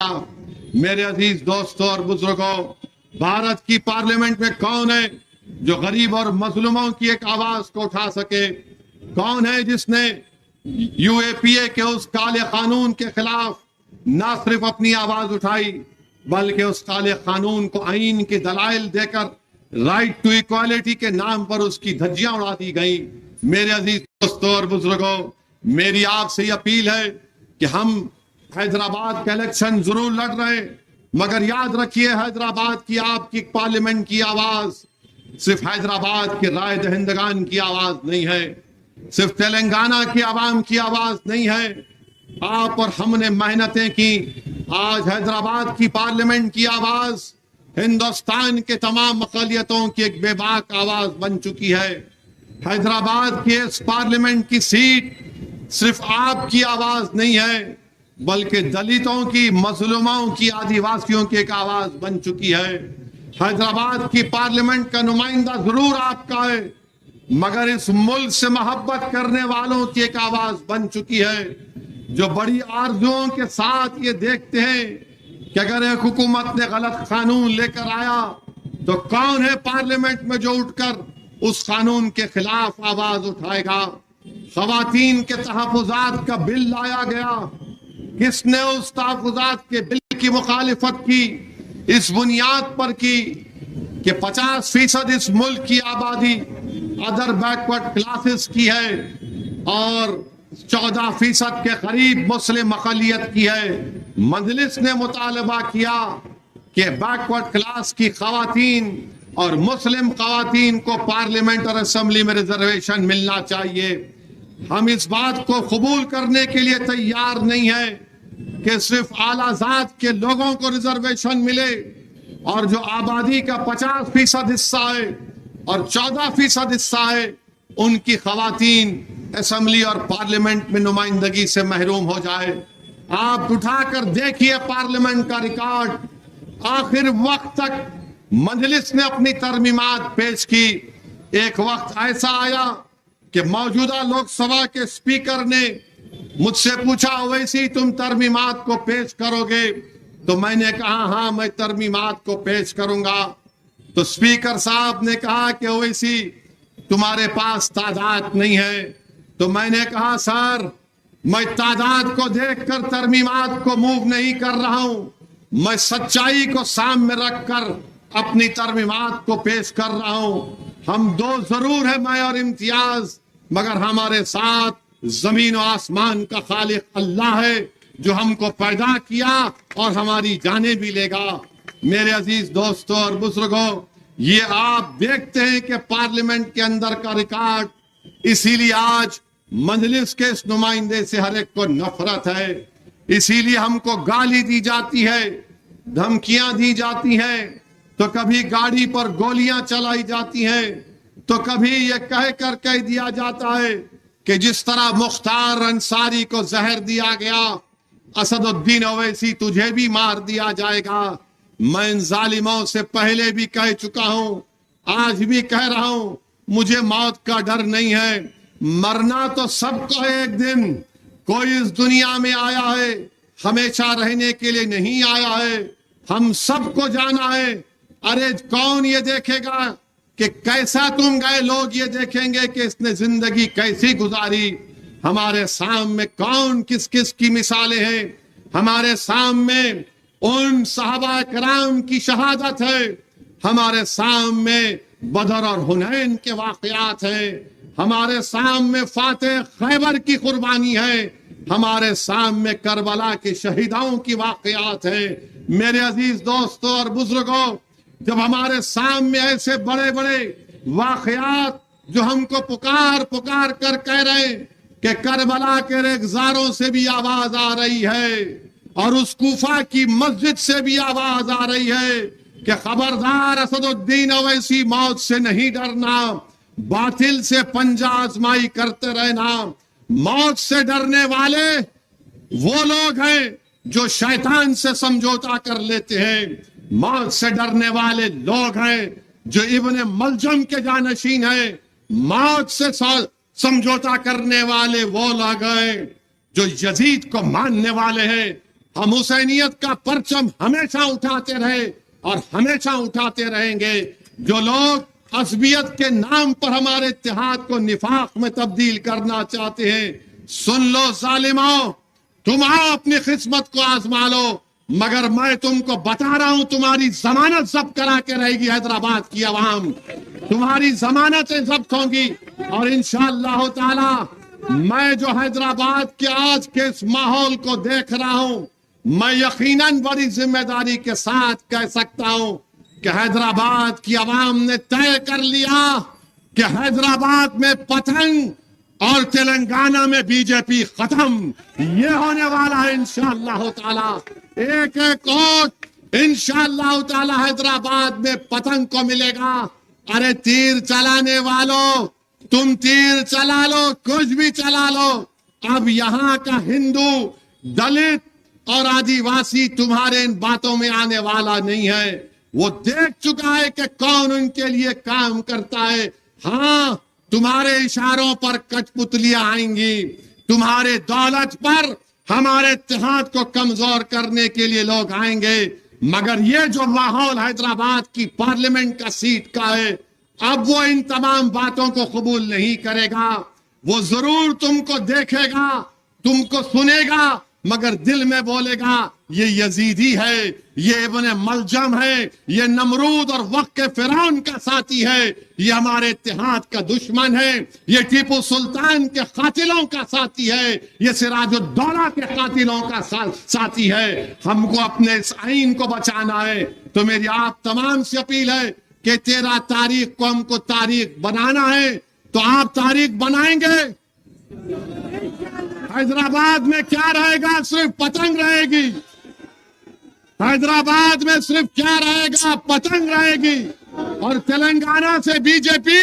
گا۔ میرے عزیز دوستوں اور بزرگوں، بھارت کی پارلیمنٹ میں کون ہے جو غریب اور مظلوموں کی ایک آواز کو اٹھا سکے؟ کون ہے جس نے یو اے پی اے کے اس کالے قانون کے خلاف نہ صرف اپنی آواز اٹھائی بلکہ اس کالے قانون کو آئین کے دلائل دے کر رائٹ ٹو ایکوالٹی کے نام پر اس کی دھجیاں اڑا دی گئیں؟ میرے عزیز دوستوں اور بزرگوں، میری آپ سے یہ اپیل ہے کہ ہم حیدرآباد کا الیکشن ضرور لڑ رہے ہیں، مگر یاد رکھیے حیدرآباد کی آپ کی پارلیمنٹ کی آواز صرف حیدرآباد کے رائے دہندگان کی آواز نہیں ہے، صرف تلنگانہ کی عوام کی آواز نہیں ہے۔ آپ اور ہم نے محنتیں کی، آج حیدرآباد کی پارلیمنٹ کی آواز ہندوستان کے تمام اقلیتوں کی ایک بے باک آواز بن چکی ہے۔ حیدرآباد کی اس پارلیمنٹ کی سیٹ صرف آپ کی آواز نہیں ہے بلکہ دلتوں کی، مظلوموں کی، آدیواسیوں کی ایک آواز بن چکی ہے۔ حیدرآباد کی پارلیمنٹ کا نمائندہ ضرور آپ کا ہے مگر اس ملک سے محبت کرنے والوں کی ایک آواز بن چکی ہے، جو بڑی آرزوؤں کے ساتھ یہ دیکھتے ہیں کہ اگر ایک حکومت نے غلط قانون لے کر آیا تو کون ہے پارلیمنٹ میں جو اٹھ کر اس قانون کے خلاف آواز اٹھائے گا؟ خواتین کے تحفظات کا بل لایا گیا، کس نے اس تحفظات کے بل کی مخالفت کی؟ اس بنیاد پر کی کہ 50% اس ملک کی آبادی ادر بیکورڈ کلاسز کی ہے اور 14% کے قریب مسلم اقلیت کی ہے۔ مجلس نے مطالبہ کیا کہ بیکورڈ کلاس کی خواتین اور مسلم خواتین کو پارلیمنٹ اور اسمبلی میں ریزرویشن ملنا چاہیے۔ ہم اس بات کو قبول کرنے کے لیے تیار نہیں ہیں کہ صرف اعلیٰ ذات کے لوگوں کو ریزرویشن ملے اور جو آبادی کا 50% حصہ ہے اور 14% حصہ ہے ان کی خواتین اسمبلی اور پارلیمنٹ میں نمائندگی سے محروم ہو جائے۔ آپ اٹھا کر دیکھیے پارلیمنٹ کا ریکارڈ، آخر وقت تک مجلس نے اپنی ترمیمات پیش کی۔ ایک وقت ایسا آیا کہ موجودہ لوک سبھا کے اسپیکر نے مجھ سے پوچھا، اویسی تم ترمیمات کو پیش کرو گے؟ تو میں نے کہا ہاں میں ترمیمات کو پیش کروں گا۔ تو اسپیکر صاحب نے کہا کہ اویسی تمہارے پاس تعداد نہیں ہے۔ تو میں نے کہا سر میں تعداد کو دیکھ کر ترمیمات کو موو نہیں کر رہا ہوں، میں سچائی کو سامنے رکھ کر اپنی ترمیمات کو پیش کر رہا ہوں۔ ہم دو ضرور ہیں، میں اور امتیاز، مگر ہمارے ساتھ زمین و آسمان کا خالق اللہ ہے جو ہم کو پیدا کیا اور ہماری جانیں بھی لے گا۔ میرے عزیز دوستوں اور بزرگوں، یہ آپ دیکھتے ہیں کہ پارلیمنٹ کے اندر کا ریکارڈ، اسی لیے آج مجلس کے اس نمائندے سے ہر ایک کو نفرت ہے، اسی لیے ہم کو گالی دی جاتی ہے، دھمکیاں دی جاتی ہیں، تو کبھی گاڑی پر گولیاں چلائی جاتی ہیں، تو کبھی یہ کہہ دیا جاتا ہے کہ جس طرح مختار انصاری کو زہر دیا گیا، اسد الدین اویسی تجھے بھی مار دیا جائے گا۔ میں ان ظالموں سے پہلے بھی کہہ چکا ہوں، آج بھی کہہ رہا ہوں، مجھے موت کا ڈر نہیں ہے، مرنا تو سب کو ہے ایک دن۔ کوئی اس دنیا میں آیا ہے ہمیشہ رہنے کے لیے نہیں آیا ہے، ہم سب کو جانا ہے۔ ارے کون یہ دیکھے گا کہ کیسا تم گئے؟ لوگ یہ دیکھیں گے کہ اس نے زندگی کیسی گزاری۔ ہمارے سامنے کون کس کس کی مثالیں ہیں، ہمارے سامنے ان صحابہ کرام کی شہادت ہے، ہمارے سامنے بدر اور حنین کے واقعات ہیں، ہمارے سامنے فاتح خیبر کی قربانی ہے، ہمارے سامنے کربلا کے شہیدوں کی واقعات ہیں۔ میرے عزیز دوستوں اور بزرگوں، جب ہمارے سامنے ایسے بڑے بڑے واقعات جو ہم کو پکار پکار کر کہہ رہے ہیں کہ کربلا کے ریگزاروں سے بھی آواز آ رہی ہے اور اس کوفہ کی مسجد سے بھی آواز آ رہی ہے کہ خبردار اسد الدین اویسی، موت سے نہیں ڈرنا، باطل سے پنجہ آزمائی کرتے رہنا۔ موت سے ڈرنے والے وہ لوگ ہیں جو شیطان سے سمجھوتا کر لیتے ہیں، موت سے ڈرنے والے لوگ ہیں جو ابن ملجم کے جانشین ہیں، موت سے سمجھوتا کرنے والے وہ لوگ ہیں جو یزید کو ماننے والے ہیں۔ ہم حسینیت کا پرچم ہمیشہ اٹھاتے رہے اور ہمیشہ اٹھاتے رہیں گے۔ جو لوگ عصبیت کے نام پر ہمارے اتحاد کو نفاق میں تبدیل کرنا چاہتے ہیں، سن لو ظالموں، تم آؤ اپنی قسمت کو آزما لو، مگر میں تم کو بتا رہا ہوں تمہاری ضمانت ضبط کرا کے رہے گی حیدرآباد کی عوام، تمہاری ضمانتیں ضبط ہوں گی، اور انشاءاللہ تعالی میں جو حیدرآباد کے آج کے اس ماحول کو دیکھ رہا ہوں، میں یقیناً بڑی ذمہ داری کے ساتھ کہہ سکتا ہوں کہ حیدرآباد کی عوام نے طے کر لیا کہ حیدرآباد میں پتنگ اور تلنگانہ میں بی جے پی ختم، یہ ہونے والا ہے انشاءاللہ تعالی۔ ایک ایک ووٹ انشاءاللہ تعالی حیدرآباد میں پتنگ کو ملے گا۔ ارے تیر چلانے والوں، تم تیر چلا لو، کچھ بھی چلا لو، اب یہاں کا ہندو، دلت اور آدیواسی تمہارے ان باتوں میں آنے والا نہیں ہے۔ وہ دیکھ چکا ہے کہ کون ان کے لیے کام کرتا ہے۔ ہاں، تمہارے اشاروں پر کچھ پتلیاں آئیں گی، تمہارے دولت پر ہمارے اتحاد کو کمزور کرنے کے لیے لوگ آئیں گے، مگر یہ جو ماحول حیدرآباد کی پارلیمنٹ کا سیٹ کا ہے، اب وہ ان تمام باتوں کو قبول نہیں کرے گا۔ وہ ضرور تم کو دیکھے گا، تم کو سنے گا، مگر دل میں بولے گا یہ یزیدی ہے، یہ ابن ملجم ہے، یہ نمرود اور وقت کے فرعون کا ساتھی ہے، یہ ہمارے اتحاد کا دشمن ہے، یہ ٹیپو سلطان کے قاتلوں کا ساتھی ہے، یہ سراج الدولہ کے قاتلوں کا ساتھی ہے۔ ہم کو اپنے اس آئین کو بچانا ہے، تو میری آپ تمام سے اپیل ہے کہ 13 تاریخ کو ہم کو تاریخ بنانا ہے، تو آپ تاریخ بنائیں گے۔ حیدرآباد میں کیا رہے گا؟ صرف پتنگ رہے گی۔ حیدرآباد میں صرف کیا رہے گا؟ پتنگ رہے گی، اور تلنگانہ سے بی جے پی